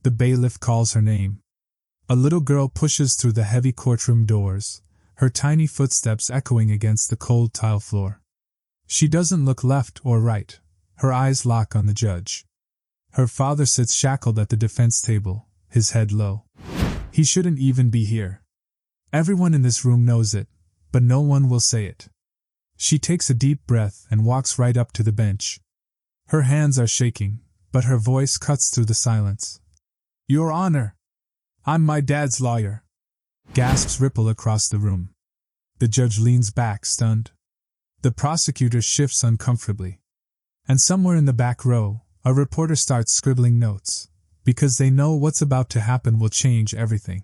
The bailiff calls her name. A little girl pushes through the heavy courtroom doors, her tiny footsteps echoing against the cold tile floor. She doesn't look left or right, her eyes lock on the judge. Her father sits shackled at the defense table, his head low. He shouldn't even be here. Everyone in this room knows it, but no one will say it. She takes a deep breath and walks right up to the bench. Her hands are shaking, but her voice cuts through the silence. "Your Honor, I'm my dad's lawyer." Gasps ripple across the room. The judge leans back, stunned. The prosecutor shifts uncomfortably. And somewhere in the back row, a reporter starts scribbling notes, because they know what's about to happen will change everything.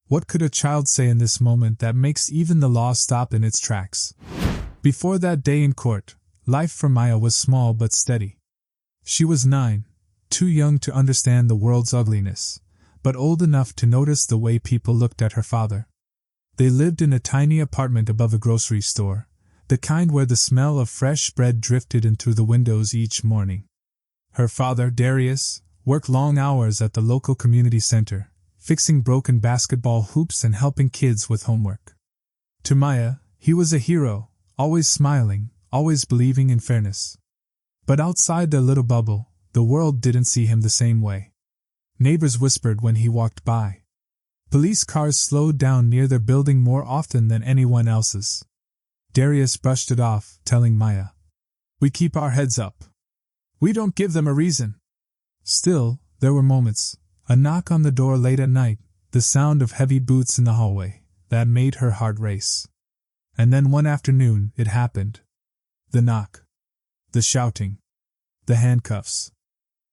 What could a child say in this moment that makes even the law stop in its tracks? Before that day in court, life for Maya was small but steady. She was 9, too young to understand the world's ugliness, but old enough to notice the way people looked at her father. They lived in a tiny apartment above a grocery store, the kind where the smell of fresh bread drifted in through the windows each morning. Her father, Darius, worked long hours at the local community center, fixing broken basketball hoops and helping kids with homework. To Maya, he was a hero, always smiling, always believing in fairness. But outside their little bubble, the world didn't see him the same way. Neighbors whispered when he walked by. Police cars slowed down near their building more often than anyone else's. Darius brushed it off, telling Maya, "We keep our heads up. We don't give them a reason." Still, there were moments, a knock on the door late at night, the sound of heavy boots in the hallway, that made her heart race. And then one afternoon, it happened. The knock. The shouting. The handcuffs.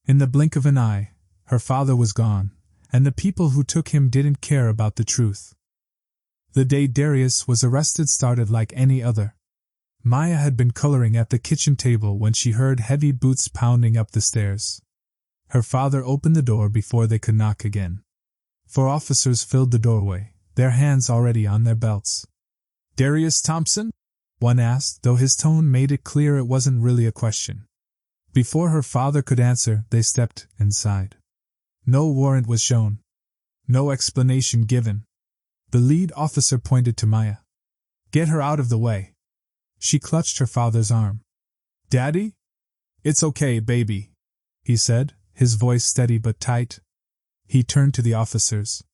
In the blink of an eye, her father was gone, and the people who took him didn't care about the truth. The day Darius was arrested started like any other. Maya had been coloring at the kitchen table when she heard heavy boots pounding up the stairs. Her father opened the door before they could knock again. 4 officers filled the doorway, their hands already on their belts. "Darius Thompson?" one asked, though his tone made it clear it wasn't really a question. Before her father could answer, they stepped inside. No warrant was shown. No explanation given. The lead officer pointed to Maya. "Get her out of the way." She clutched her father's arm. "Daddy? It's okay, baby," he said, his voice steady but tight. He turned to the officers.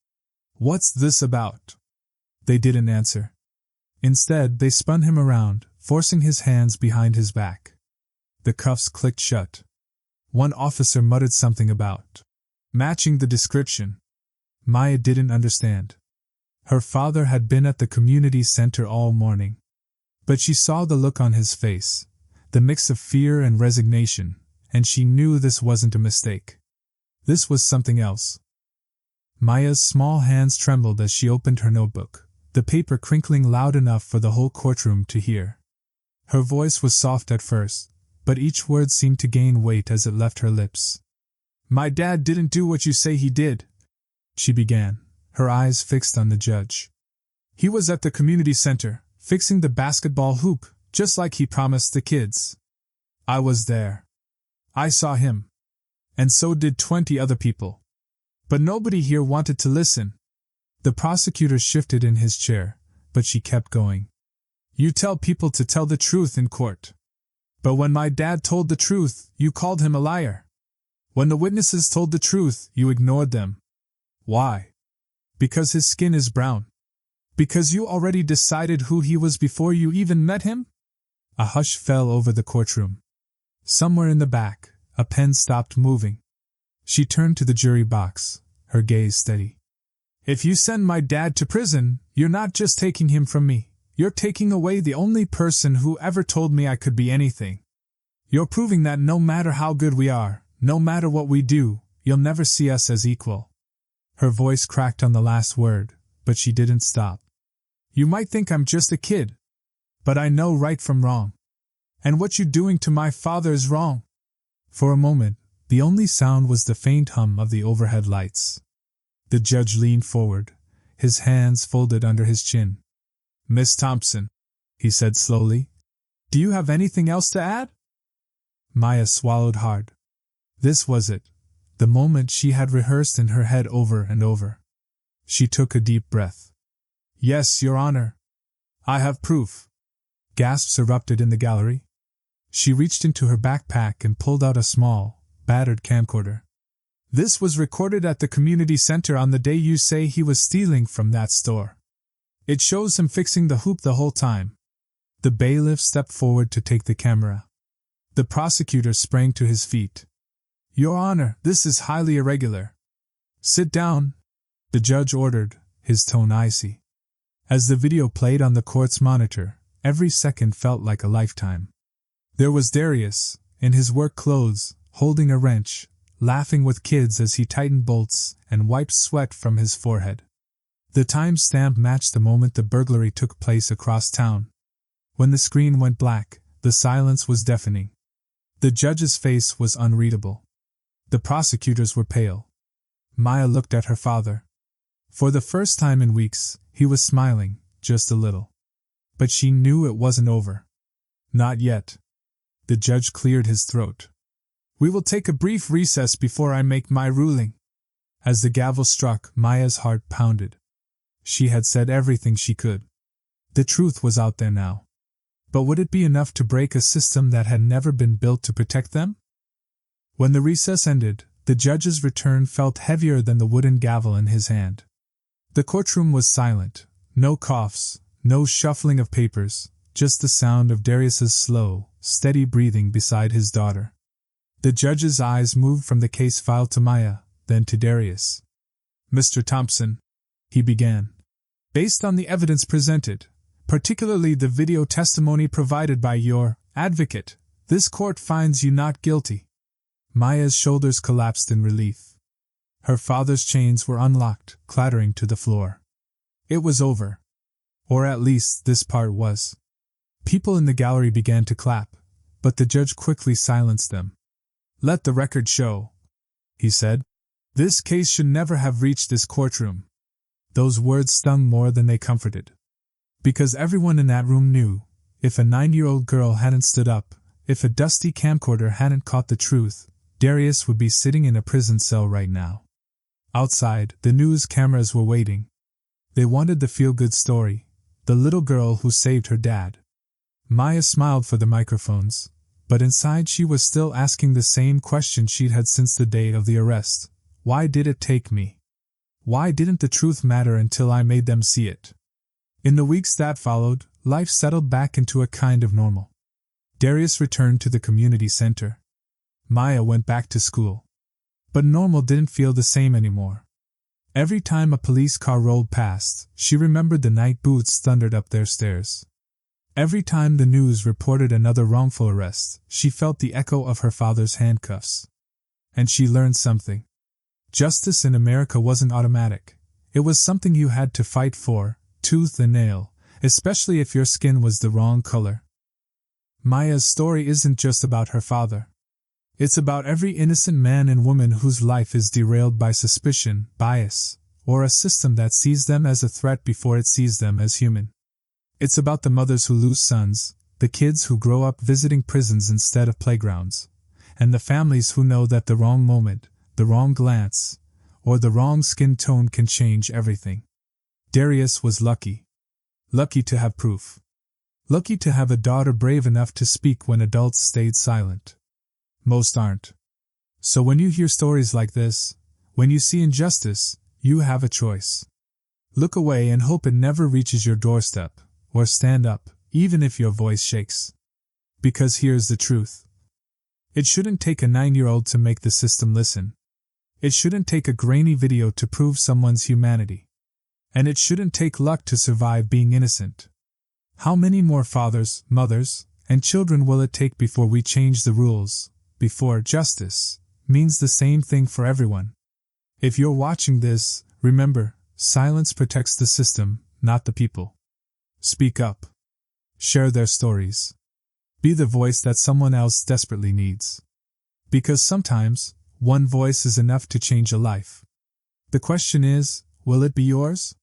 "What's this about?" They didn't answer. Instead, they spun him around, forcing his hands behind his back. The cuffs clicked shut. One officer muttered something about matching the description. Maya didn't understand. Her father had been at the community center all morning. But she saw the look on his face, the mix of fear and resignation, and she knew this wasn't a mistake. This was something else. Maya's small hands trembled as she opened her notebook, the paper crinkling loud enough for the whole courtroom to hear. Her voice was soft at first, but each word seemed to gain weight as it left her lips. "My dad didn't do what you say he did," she began, her eyes fixed on the judge. "He was at the community center, fixing the basketball hoop, just like he promised the kids. I was there. I saw him. And so did 20 other people. But nobody here wanted to listen." The prosecutor shifted in his chair, but she kept going. "You tell people to tell the truth in court. But when my dad told the truth, you called him a liar. When the witnesses told the truth, you ignored them. Why? Because his skin is brown? Because you already decided who he was before you even met him?" A hush fell over the courtroom. Somewhere in the back, a pen stopped moving. She turned to the jury box, her gaze steady. "If you send my dad to prison, you're not just taking him from me. You're taking away the only person who ever told me I could be anything. You're proving that no matter how good we are, no matter what we do, you'll never see us as equal." Her voice cracked on the last word, but she didn't stop. "You might think I'm just a kid, but I know right from wrong. And what you're doing to my father is wrong." For a moment, the only sound was the faint hum of the overhead lights. The judge leaned forward, his hands folded under his chin. "Miss Thompson," he said slowly, "do you have anything else to add?" Maya swallowed hard. This was it. the moment she had rehearsed in her head over and over. She took a deep breath. "Yes, Your Honor. I have proof." Gasps erupted in the gallery. She reached into her backpack and pulled out a small, battered camcorder. "This was recorded at the community center on the day you say he was stealing from that store. It shows him fixing the hoop the whole time." The bailiff stepped forward to take the camera. The prosecutor sprang to his feet. "Your Honor, this is highly irregular." "Sit down," the judge ordered, his tone icy. As the video played on the court's monitor, every second felt like a lifetime. There was Darius, in his work clothes, holding a wrench, laughing with kids as he tightened bolts and wiped sweat from his forehead. The time stamp matched the moment the burglary took place across town. When the screen went black, the silence was deafening. The judge's face was unreadable. The prosecutors were pale. Maya looked at her father. For the first time in weeks, he was smiling, just a little. But she knew it wasn't over. Not yet. The judge cleared his throat. "We will take a brief recess before I make my ruling." As the gavel struck, Maya's heart pounded. She had said everything she could. The truth was out there now. But would it be enough to break a system that had never been built to protect them? When the recess ended, the judge's return felt heavier than the wooden gavel in his hand. The courtroom was silent. No coughs, no shuffling of papers, just the sound of Darius's slow, steady breathing beside his daughter. The judge's eyes moved from the case file to Maya, then to Darius. "Mr. Thompson," he began, "based on the evidence presented, particularly the video testimony provided by your advocate, this court finds you not guilty." Maya's shoulders collapsed in relief. Her father's chains were unlocked, clattering to the floor. It was over. Or at least this part was. People in the gallery began to clap, but the judge quickly silenced them. "Let the record show," he said. "This case should never have reached this courtroom." Those words stung more than they comforted. Because everyone in that room knew, if a 9-year-old girl hadn't stood up, if a dusty camcorder hadn't caught the truth, Darius would be sitting in a prison cell right now. Outside, the news cameras were waiting. They wanted the feel-good story, the little girl who saved her dad. Maya smiled for the microphones, but inside she was still asking the same question she'd had since the day of the arrest. Why did it take me? Why didn't the truth matter until I made them see it? In the weeks that followed, life settled back into a kind of normal. Darius returned to the community center. Maya went back to school. But normal didn't feel the same anymore. Every time a police car rolled past, she remembered the night boots thundered up their stairs. Every time the news reported another wrongful arrest, she felt the echo of her father's handcuffs. And she learned something. Justice in America wasn't automatic. It was something you had to fight for, tooth and nail, especially if your skin was the wrong color. Maya's story isn't just about her father. It's about every innocent man and woman whose life is derailed by suspicion, bias, or a system that sees them as a threat before it sees them as human. It's about the mothers who lose sons, the kids who grow up visiting prisons instead of playgrounds, and the families who know that the wrong moment, the wrong glance, or the wrong skin tone can change everything. Darius was lucky. Lucky to have proof. Lucky to have a daughter brave enough to speak when adults stayed silent. Most aren't. So when you hear stories like this, when you see injustice, you have a choice. Look away and hope it never reaches your doorstep, or stand up, even if your voice shakes. Because here's the truth. It shouldn't take a 9-year-old to make the system listen. It shouldn't take a grainy video to prove someone's humanity. And it shouldn't take luck to survive being innocent. How many more fathers, mothers, and children will it take before we change the rules, before justice means the same thing for everyone? If you're watching this, remember, silence protects the system, not the people. Speak up. Share their stories. Be the voice that someone else desperately needs. Because sometimes, one voice is enough to change a life. The question is, will it be yours?